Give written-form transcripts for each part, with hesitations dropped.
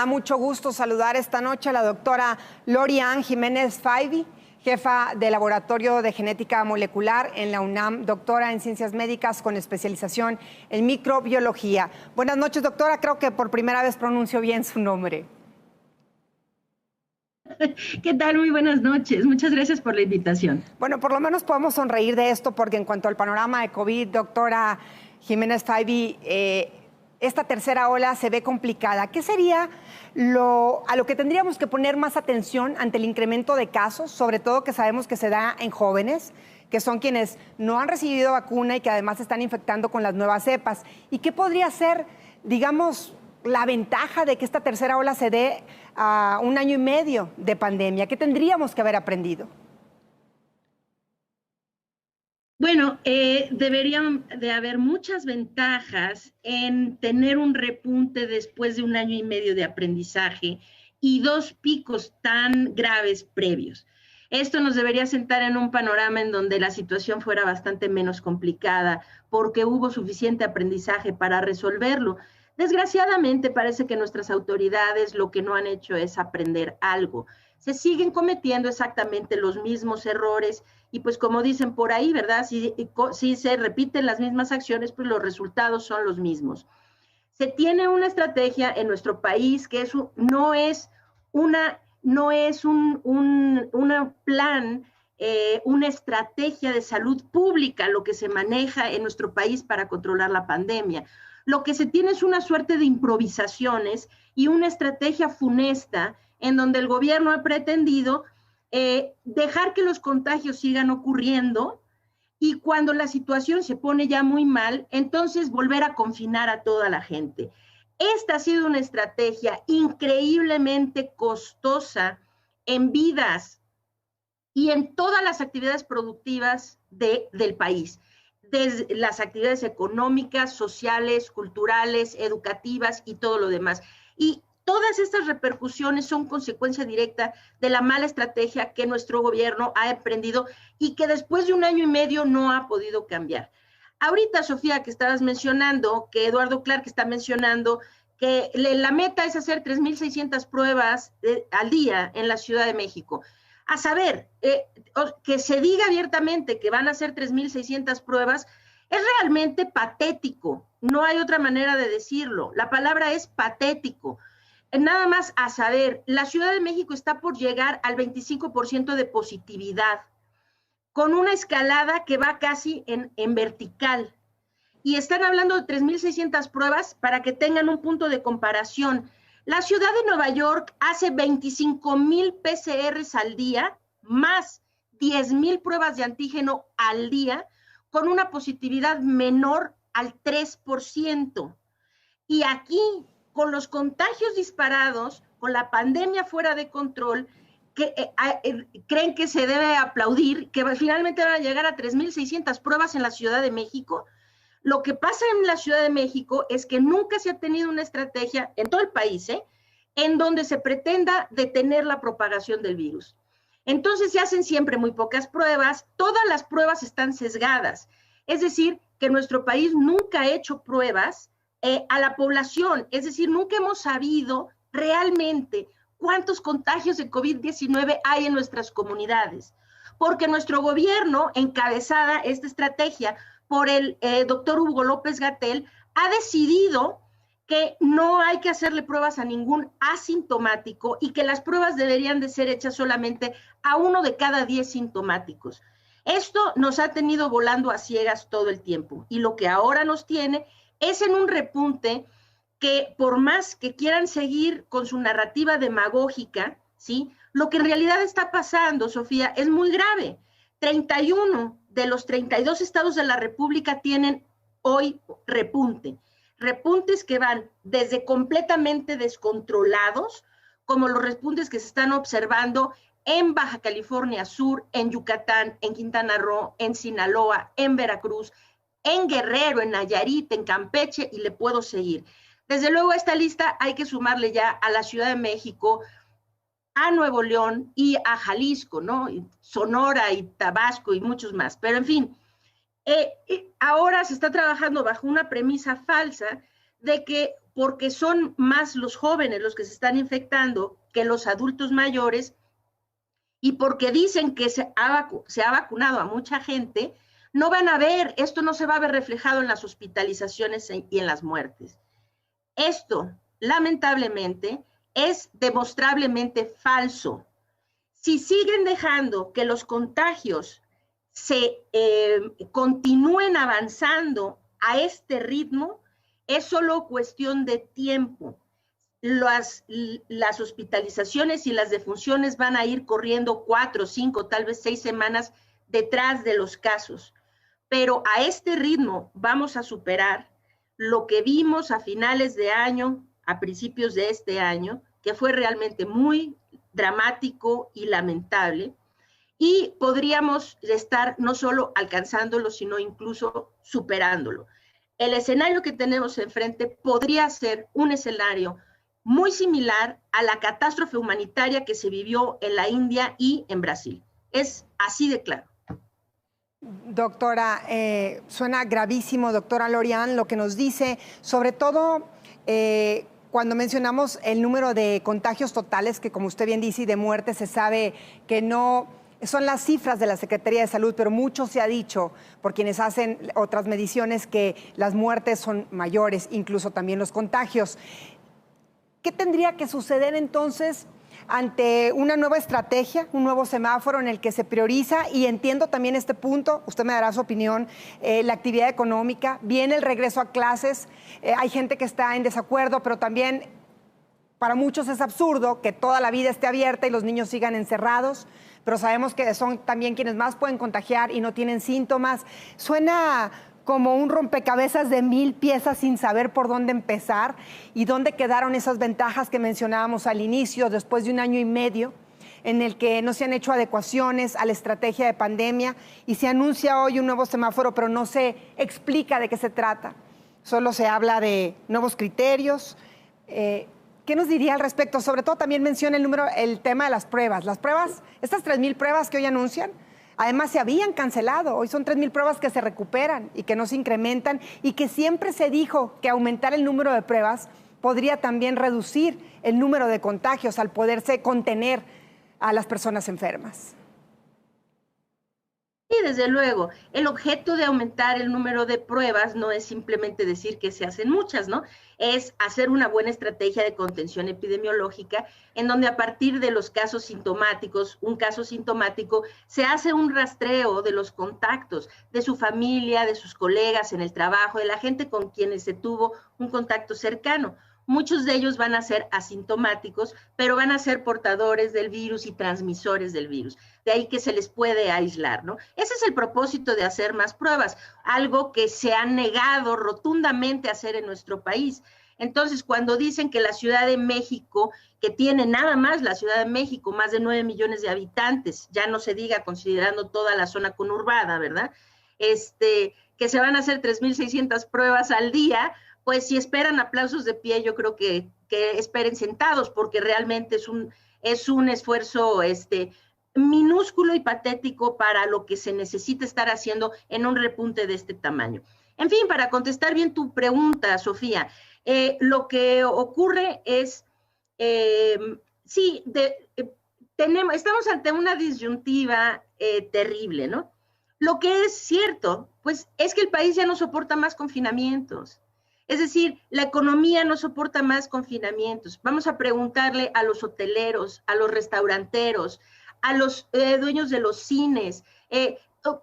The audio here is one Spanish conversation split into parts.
da mucho gusto saludar esta noche a la doctora Lori-Ann Jiménez Faibi, jefa de Laboratorio de Genética Molecular en la UNAM, doctora en Ciencias Médicas con especialización en microbiología. Buenas noches, doctora. Creo que por primera vez pronuncio bien su nombre. ¿Qué tal? Muy buenas noches. Muchas gracias por la invitación. Bueno, por lo menos podemos sonreír de esto porque en cuanto al panorama de COVID, doctora Jiménez Faibi, esta tercera ola se ve complicada. ¿Qué sería a lo que tendríamos que poner más atención ante el incremento de casos, sobre todo que sabemos que se da en jóvenes, que son quienes no han recibido vacuna y que además se están infectando con las nuevas cepas? ¿Y qué podría ser, digamos, la ventaja de que esta tercera ola se dé a 1 año y medio de pandemia? ¿Qué tendríamos que haber aprendido? Bueno, deberían de haber muchas ventajas en tener un repunte después de 1 año y medio de aprendizaje y 2 picos tan graves previos. Esto nos debería sentar en un panorama en donde la situación fuera bastante menos complicada porque hubo suficiente aprendizaje para resolverlo. Desgraciadamente parece que nuestras autoridades lo que no han hecho es aprender algo. Se siguen cometiendo exactamente los mismos errores y pues como dicen por ahí, ¿verdad? Si se repiten las mismas acciones, pues los resultados son los mismos. Se tiene una estrategia en nuestro país que no es un plan, una estrategia de salud pública lo que se maneja en nuestro país para controlar la pandemia. Lo que se tiene es una suerte de improvisaciones y una estrategia funesta en donde el gobierno ha pretendido dejar que los contagios sigan ocurriendo y cuando la situación se pone ya muy mal, entonces volver a confinar a toda la gente. Esta ha sido una estrategia increíblemente costosa en vidas y en todas las actividades productivas del país, desde las actividades económicas, sociales, culturales, educativas y todo lo demás. Y todas estas repercusiones son consecuencia directa de la mala estrategia que nuestro gobierno ha emprendido y que después de 1 año y medio no ha podido cambiar. Ahorita, Sofía, que estabas mencionando, que Eduardo Clark está mencionando, que la meta es hacer 3,600 pruebas al día en la Ciudad de México. A saber, que se diga abiertamente que van a hacer 3,600 pruebas es realmente patético. No hay otra manera de decirlo. La palabra es patético. Nada más a saber, la Ciudad de México está por llegar al 25% de positividad, con una escalada que va casi en vertical. Y están hablando de 3,600 pruebas para que tengan un punto de comparación. La ciudad de Nueva York hace 25,000 PCRs al día, más 10,000 pruebas de antígeno al día, con una positividad menor al 3%. Y aquí, con los contagios disparados, con la pandemia fuera de control, creen que se debe aplaudir, que finalmente van a llegar a 3,600 pruebas en la Ciudad de México. Lo que pasa en la Ciudad de México es que nunca se ha tenido una estrategia, en todo el país, en donde se pretenda detener la propagación del virus. Entonces se hacen siempre muy pocas pruebas, todas las pruebas están sesgadas. Es decir, que nuestro país nunca ha hecho pruebas a la población, es decir, nunca hemos sabido realmente cuántos contagios de COVID-19 hay en nuestras comunidades, porque nuestro gobierno, encabezada esta estrategia por el doctor Hugo López-Gatell, ha decidido que no hay que hacerle pruebas a ningún asintomático y que las pruebas deberían de ser hechas solamente a 1 de cada 10 sintomáticos. Esto nos ha tenido volando a ciegas todo el tiempo y lo que ahora nos tiene es en un repunte que por más que quieran seguir con su narrativa demagógica, ¿sí? Lo que en realidad está pasando, Sofía, es muy grave. 31 de los 32 estados de la República tienen hoy repunte. Repuntes que van desde completamente descontrolados, como los repuntes que se están observando en Baja California Sur, en Yucatán, en Quintana Roo, en Sinaloa, en Veracruz, en Guerrero, en Nayarit, en Campeche, y le puedo seguir. Desde luego a esta lista hay que sumarle ya a la Ciudad de México, a Nuevo León y a Jalisco, ¿no? Y Sonora y Tabasco y muchos más. Pero en fin, ahora se está trabajando bajo una premisa falsa de que porque son más los jóvenes los que se están infectando que los adultos mayores, y porque dicen que se ha vacunado a mucha gente, no van a ver, esto no se va a ver reflejado en las hospitalizaciones y en las muertes. Esto, lamentablemente, es demostrablemente falso. Si siguen dejando que los contagios se continúen avanzando a este ritmo, es solo cuestión de tiempo. Las hospitalizaciones y las defunciones van a ir corriendo 4, 5, tal vez 6 semanas detrás de los casos. Pero a este ritmo vamos a superar lo que vimos a finales de año, a principios de este año, que fue realmente muy dramático y lamentable, y podríamos estar no solo alcanzándolo, sino incluso superándolo. El escenario que tenemos enfrente podría ser un escenario muy similar a la catástrofe humanitaria que se vivió en la India y en Brasil. Es así de claro. Doctora, suena gravísimo, doctora Lorian, lo que nos dice, sobre todo cuando mencionamos el número de contagios totales, que como usted bien dice, y de muertes, se sabe que no son las cifras de la Secretaría de Salud, pero mucho se ha dicho por quienes hacen otras mediciones que las muertes son mayores, incluso también los contagios. ¿Qué tendría que suceder entonces ante una nueva estrategia, un nuevo semáforo en el que se prioriza? Y entiendo también este punto, usted me dará su opinión, la actividad económica, viene el regreso a clases, hay gente que está en desacuerdo, pero también para muchos es absurdo que toda la vida esté abierta y los niños sigan encerrados, pero sabemos que son también quienes más pueden contagiar y no tienen síntomas. Suena como un rompecabezas de 1000 piezas sin saber por dónde empezar y dónde quedaron esas ventajas que mencionábamos al inicio, después de 1 año y medio, en el que no se han hecho adecuaciones a la estrategia de pandemia y se anuncia hoy un nuevo semáforo, pero no se explica de qué se trata. Solo se habla de nuevos criterios. ¿Qué nos diría al respecto? Sobre todo también menciona el tema de las pruebas. Las pruebas, estas 3000 pruebas que hoy anuncian, además se habían cancelado. Hoy son 3000 pruebas que se recuperan y que no se incrementan y que siempre se dijo que aumentar el número de pruebas podría también reducir el número de contagios al poderse contener a las personas enfermas. Sí, desde luego, el objeto de aumentar el número de pruebas no es simplemente decir que se hacen muchas, ¿no? Es hacer una buena estrategia de contención epidemiológica en donde a partir de los casos sintomáticos, un caso sintomático, se hace un rastreo de los contactos de su familia, de sus colegas en el trabajo, de la gente con quienes se tuvo un contacto cercano. Muchos de ellos van a ser asintomáticos, pero van a ser portadores del virus y transmisores del virus. De ahí que se les puede aislar, ¿no? Ese es el propósito de hacer más pruebas, algo que se ha negado rotundamente a hacer en nuestro país. Entonces, cuando dicen que la Ciudad de México, que tiene nada más la Ciudad de México, más de 9 millones de habitantes, ya no se diga considerando toda la zona conurbada, ¿verdad? Que se van a hacer 3,600 pruebas al día, pues si esperan aplausos de pie, yo creo que esperen sentados, porque realmente es un esfuerzo minúsculo y patético para lo que se necesita estar haciendo en un repunte de este tamaño. En fin, para contestar bien tu pregunta, Sofía, lo que ocurre es, estamos ante una disyuntiva terrible, ¿no? Lo que es cierto, pues es que el país ya no soporta más confinamientos. Es decir, la economía no soporta más confinamientos. Vamos a preguntarle a los hoteleros, a los restauranteros, a los dueños de los cines,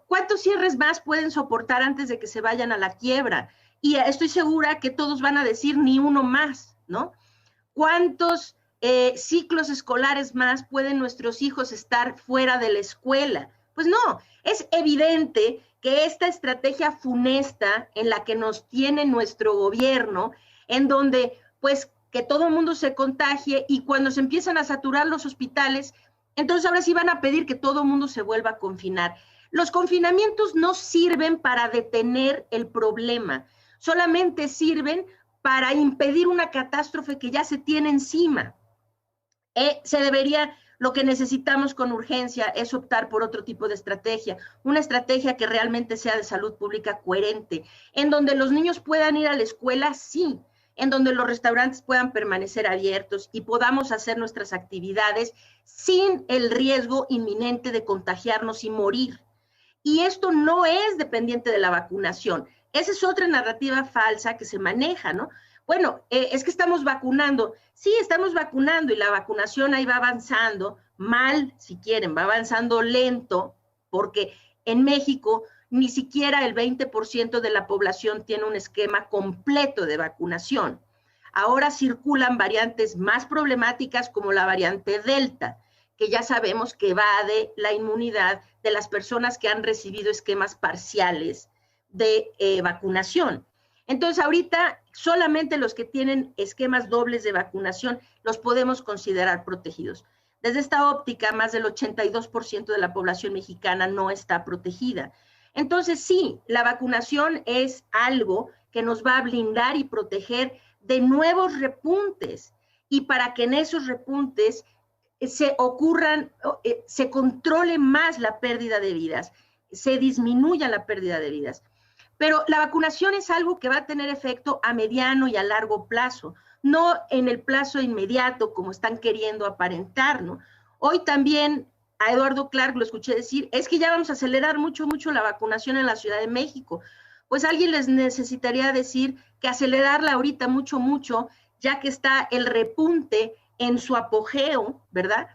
¿cuántos cierres más pueden soportar antes de que se vayan a la quiebra? Y estoy segura que todos van a decir ni uno más, ¿no? ¿Cuántos ciclos escolares más pueden nuestros hijos estar fuera de la escuela? Pues no, es evidente que esta estrategia funesta en la que nos tiene nuestro gobierno, en donde pues que todo el mundo se contagie y cuando se empiezan a saturar los hospitales, entonces ahora sí van a pedir que todo el mundo se vuelva a confinar. Los confinamientos no sirven para detener el problema, solamente sirven para impedir una catástrofe que ya se tiene encima. Lo que necesitamos con urgencia es optar por otro tipo de estrategia, una estrategia que realmente sea de salud pública coherente, en donde los niños puedan ir a la escuela, sí, en donde los restaurantes puedan permanecer abiertos y podamos hacer nuestras actividades sin el riesgo inminente de contagiarnos y morir. Y esto no es dependiente de la vacunación. Esa es otra narrativa falsa que se maneja, ¿no? Bueno, es que estamos vacunando. Sí, estamos vacunando y la vacunación ahí va avanzando, mal, si quieren, va avanzando lento, porque en México ni siquiera el 20% de la población tiene un esquema completo de vacunación. Ahora circulan variantes más problemáticas como la variante Delta, que ya sabemos que evade la inmunidad de las personas que han recibido esquemas parciales de vacunación. Entonces, ahorita solamente los que tienen esquemas dobles de vacunación los podemos considerar protegidos. Desde esta óptica, más del 82% de la población mexicana no está protegida. Entonces, sí, la vacunación es algo que nos va a blindar y proteger de nuevos repuntes, y para que en esos repuntes se controle más la pérdida de vidas, se disminuya la pérdida de vidas. Pero la vacunación es algo que va a tener efecto a mediano y a largo plazo, no en el plazo inmediato como están queriendo aparentar, ¿no? Hoy también a Eduardo Clark lo escuché decir, es que ya vamos a acelerar mucho la vacunación en la Ciudad de México. Pues alguien les necesitaría decir que acelerarla ahorita mucho, ya que está el repunte en su apogeo, ¿verdad?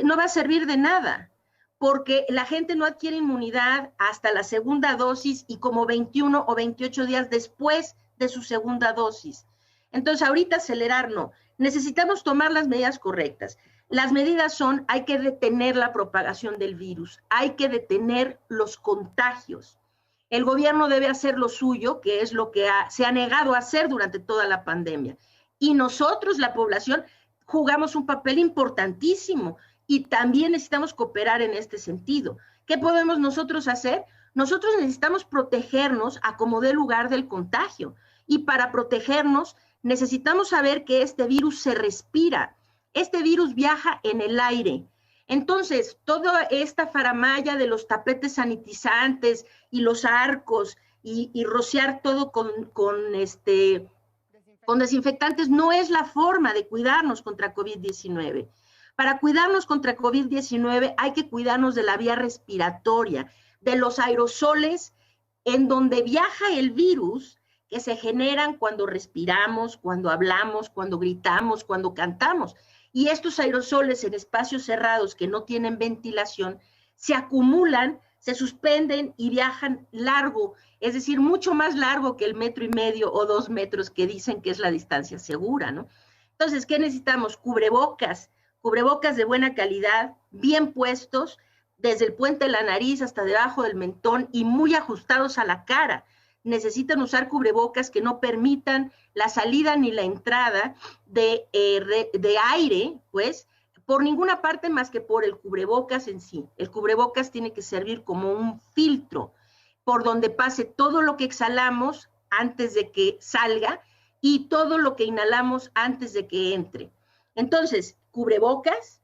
No va a servir de nada, porque la gente no adquiere inmunidad hasta la segunda dosis y como 21 o 28 días después de su segunda dosis. Entonces, ahorita acelerar no. Necesitamos tomar las medidas correctas. Las medidas son, hay que detener la propagación del virus, hay que detener los contagios. El gobierno debe hacer lo suyo, que es lo que se ha negado a hacer durante toda la pandemia. Y nosotros, la población, jugamos un papel importantísimo y también necesitamos cooperar en este sentido. ¿Qué podemos nosotros hacer? Nosotros necesitamos protegernos a como dé lugar del contagio. Y para protegernos, necesitamos saber que este virus se respira. Este virus viaja en el aire. Entonces, toda esta faramalla de los tapetes sanitizantes y los arcos y rociar todo con desinfectantes no es la forma de cuidarnos contra COVID-19. Para cuidarnos contra COVID-19 hay que cuidarnos de la vía respiratoria, de los aerosoles en donde viaja el virus, que se generan cuando respiramos, cuando hablamos, cuando gritamos, cuando cantamos. Y estos aerosoles en espacios cerrados que no tienen ventilación se acumulan, se suspenden y viajan largo, es decir, mucho más largo que el 1,5 metros o 2 metros que dicen que es la distancia segura, ¿no? Entonces, ¿qué necesitamos? Cubrebocas de buena calidad, bien puestos, desde el puente de la nariz hasta debajo del mentón y muy ajustados a la cara. Necesitan usar cubrebocas que no permitan la salida ni la entrada de aire, pues, por ninguna parte más que por el cubrebocas en sí. El cubrebocas tiene que servir como un filtro por donde pase todo lo que exhalamos antes de que salga y todo lo que inhalamos antes de que entre. Entonces, cubrebocas,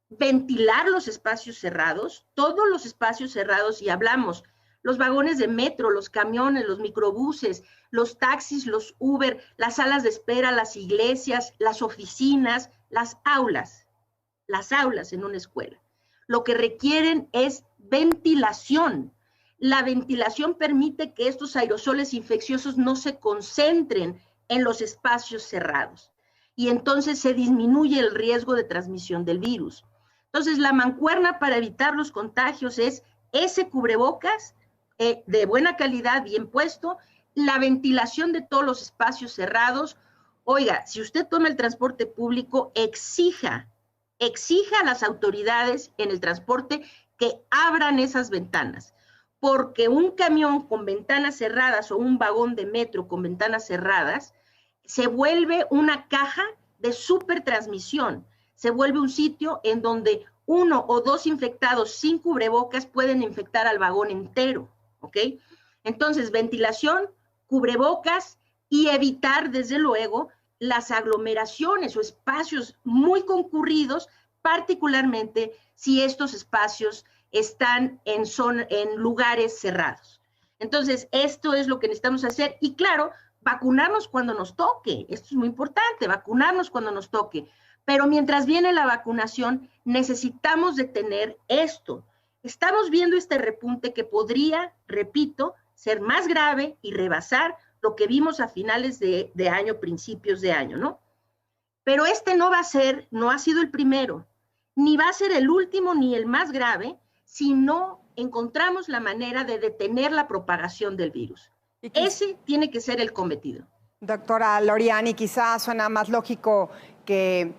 ventilar los espacios cerrados, todos los espacios cerrados, y hablamos los vagones de metro, los camiones, los microbuses, los taxis, los Uber, las salas de espera, las iglesias, las oficinas, las aulas en una escuela. Lo que requieren es ventilación. La ventilación permite que estos aerosoles infecciosos no se concentren en los espacios cerrados y entonces se disminuye el riesgo de transmisión del virus. Entonces, la mancuerna para evitar los contagios es ese cubrebocas de buena calidad, bien puesto, la ventilación de todos los espacios cerrados. Oiga, si usted toma el transporte público, exija a las autoridades en el transporte que abran esas ventanas, porque un camión con ventanas cerradas o un vagón de metro con ventanas cerradas se vuelve una caja de supertransmisión, se vuelve un sitio en donde 1 o 2 infectados sin cubrebocas pueden infectar al vagón entero, ¿ok? Entonces, ventilación, cubrebocas y evitar, desde luego, las aglomeraciones o espacios muy concurridos, particularmente si estos espacios están en lugares cerrados. Entonces, esto es lo que necesitamos hacer y claro, vacunarnos cuando nos toque. Esto es muy importante, vacunarnos cuando nos toque. Pero mientras viene la vacunación, necesitamos detener esto. Estamos viendo este repunte que podría, repito, ser más grave y rebasar lo que vimos a finales de año, principios de año, ¿no? Pero este no va a ser, no ha sido el primero, ni va a ser el último ni el más grave, si no encontramos la manera de detener la propagación del virus. Ese tiene que ser el cometido. Doctora Loriani, quizás suena más lógico que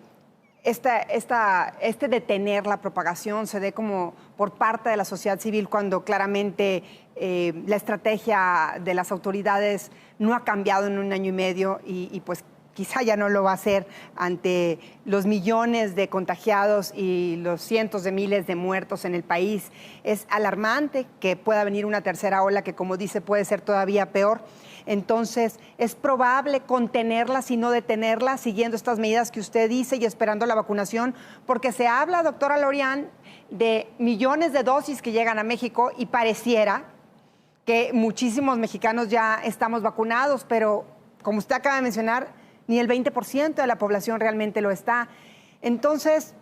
este detener la propagación se dé como por parte de la sociedad civil cuando claramente la estrategia de las autoridades no ha cambiado en un año y medio y pues quizá ya no lo va a hacer ante los millones de contagiados y los cientos de miles de muertos en el país. Es alarmante que pueda venir una tercera ola que, como dice, puede ser todavía peor. Entonces, ¿es probable contenerla, si no detenerla, siguiendo estas medidas que usted dice y esperando la vacunación? Porque se habla, doctora Loriani, de millones de dosis que llegan a México y pareciera que muchísimos mexicanos ya estamos vacunados, pero como usted acaba de mencionar, ni el 20% de la población realmente lo está. Entonces,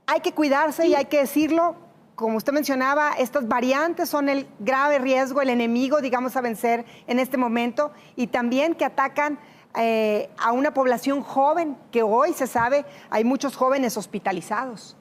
hay que cuidarse y hay que decirlo. Como usted mencionaba, estas variantes son el grave riesgo, el enemigo, digamos, a vencer en este momento, y también que atacan a una población joven, que hoy se sabe, hay muchos jóvenes hospitalizados.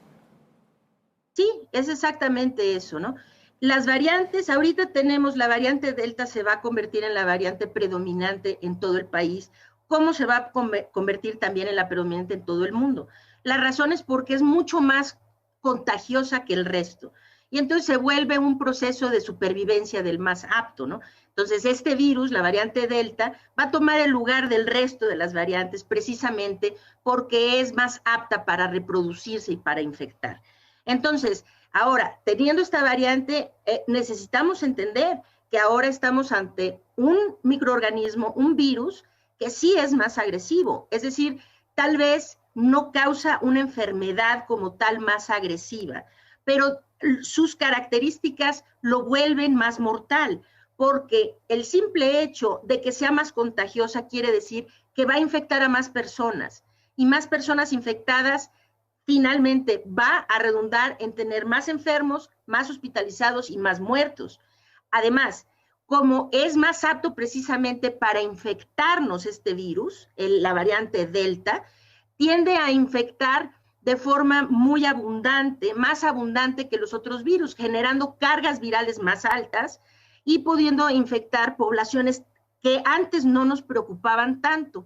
Sí, es exactamente eso, ¿no? Las variantes, ahorita tenemos la variante Delta, se va a convertir en la variante predominante en todo el país. ¿Cómo se va a convertir también en la predominante en todo el mundo? La razón es porque es mucho más contagiosa que el resto. Y entonces se vuelve un proceso de supervivencia del más apto, ¿no? Entonces este virus, la variante Delta, va a tomar el lugar del resto de las variantes precisamente porque es más apta para reproducirse y para infectar. Entonces, ahora, teniendo esta variante, necesitamos entender que ahora estamos ante un microorganismo, un virus, que sí es más agresivo, es decir, tal vez no causa una enfermedad como tal más agresiva, pero sus características lo vuelven más mortal, porque el simple hecho de que sea más contagiosa quiere decir que va a infectar a más personas, y más personas infectadas finalmente va a redundar en tener más enfermos, más hospitalizados y más muertos. Además, como es más apto precisamente para infectarnos este virus, la variante Delta, tiende a infectar de forma muy abundante, más abundante que los otros virus, generando cargas virales más altas y pudiendo infectar poblaciones que antes no nos preocupaban tanto.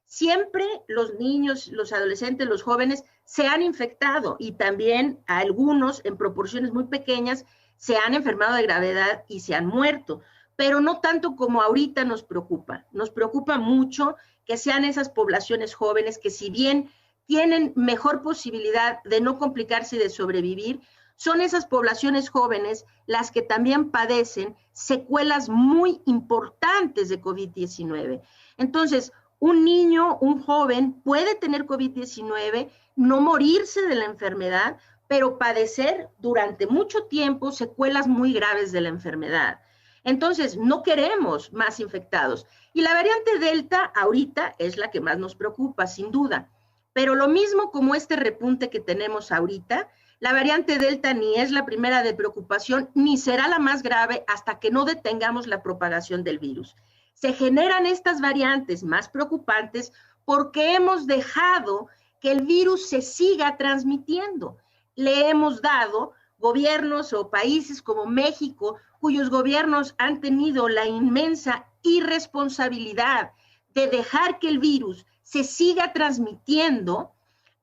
Siempre los niños, los adolescentes, los jóvenes se han infectado y también algunos en proporciones muy pequeñas se han enfermado de gravedad y se han muerto, pero no tanto como ahorita nos preocupa. Nos preocupa mucho que sean esas poblaciones jóvenes que, si bien tienen mejor posibilidad de no complicarse y de sobrevivir, son esas poblaciones jóvenes las que también padecen secuelas muy importantes de COVID-19. Entonces, un niño, un joven puede tener COVID-19, no morirse de la enfermedad, pero padecer durante mucho tiempo secuelas muy graves de la enfermedad. Entonces, no queremos más infectados. Y la variante Delta ahorita es la que más nos preocupa, sin duda. Pero lo mismo como este repunte que tenemos ahorita, la variante Delta ni es la primera de preocupación, ni será la más grave hasta que no detengamos la propagación del virus. Se generan estas variantes más preocupantes porque hemos dejado que el virus se siga transmitiendo. Le hemos dado gobiernos o países como México, cuyos gobiernos han tenido la inmensa irresponsabilidad de dejar que el virus se siga transmitiendo,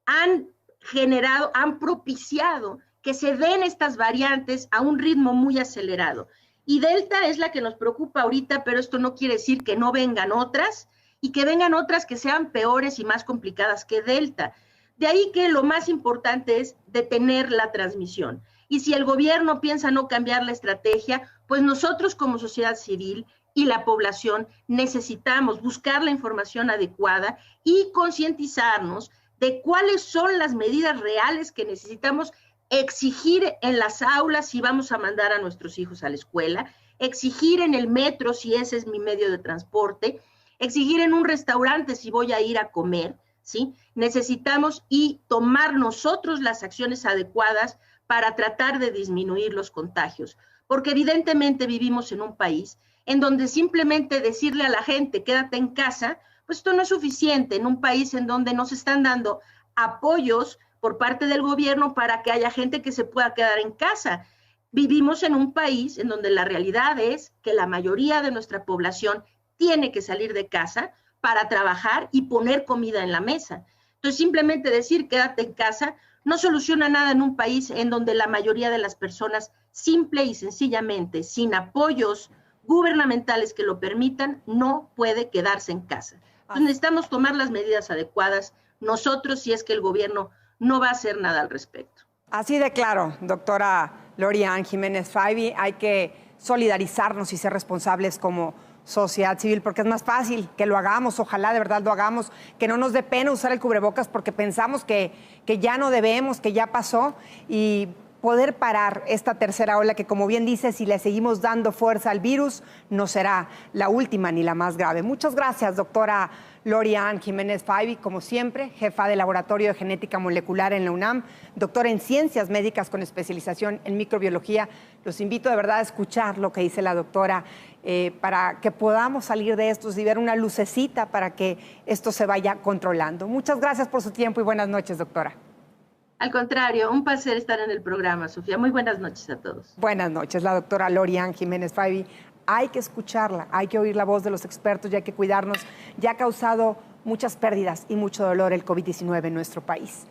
han propiciado que se den estas variantes a un ritmo muy acelerado. Y Delta es la que nos preocupa ahorita, pero esto no quiere decir que no vengan otras y que vengan otras que sean peores y más complicadas que Delta. De ahí que lo más importante es detener la transmisión. Y si el gobierno piensa no cambiar la estrategia, pues nosotros como sociedad civil y la población necesitamos buscar la información adecuada y concientizarnos de cuáles son las medidas reales que necesitamos exigir en las aulas si vamos a mandar a nuestros hijos a la escuela, exigir en el metro si ese es mi medio de transporte, exigir en un restaurante si voy a ir a comer, ¿sí? Necesitamos tomar nosotros las acciones adecuadas para tratar de disminuir los contagios, porque evidentemente vivimos en un país en donde simplemente decirle a la gente, quédate en casa, pues esto no es suficiente, en un país en donde nos están dando apoyos por parte del gobierno para que haya gente que se pueda quedar en casa. Vivimos en un país en donde la realidad es que la mayoría de nuestra población tiene que salir de casa para trabajar y poner comida en la mesa. Entonces, simplemente decir quédate en casa no soluciona nada en un país en donde la mayoría de las personas, simple y sencillamente, sin apoyos gubernamentales que lo permitan, no puede quedarse en casa. Entonces, necesitamos tomar las medidas adecuadas nosotros, si es que el gobierno no va a hacer nada al respecto. Así de claro, doctora Lori-Ann Jiménez Faibi, hay que solidarizarnos y ser responsables como sociedad civil, porque es más fácil que lo hagamos, ojalá de verdad lo hagamos, que no nos dé pena usar el cubrebocas porque pensamos que ya no debemos, que ya pasó, y poder parar esta tercera ola que, como bien dice, si le seguimos dando fuerza al virus, no será la última ni la más grave. Muchas gracias, doctora Lori-Ann Jiménez Faibi, como siempre, jefa de Laboratorio de Genética Molecular en la UNAM, doctora en Ciencias Médicas con especialización en microbiología. Los invito de verdad a escuchar lo que dice la doctora para que podamos salir de esto y ver una lucecita para que esto se vaya controlando. Muchas gracias por su tiempo y buenas noches, doctora. Al contrario, un placer estar en el programa, Sofía. Muy buenas noches a todos. Buenas noches, la doctora Lori-Ann Jiménez Faibi. Hay que escucharla, hay que oír la voz de los expertos y hay que cuidarnos. Ya ha causado muchas pérdidas y mucho dolor el COVID-19 en nuestro país.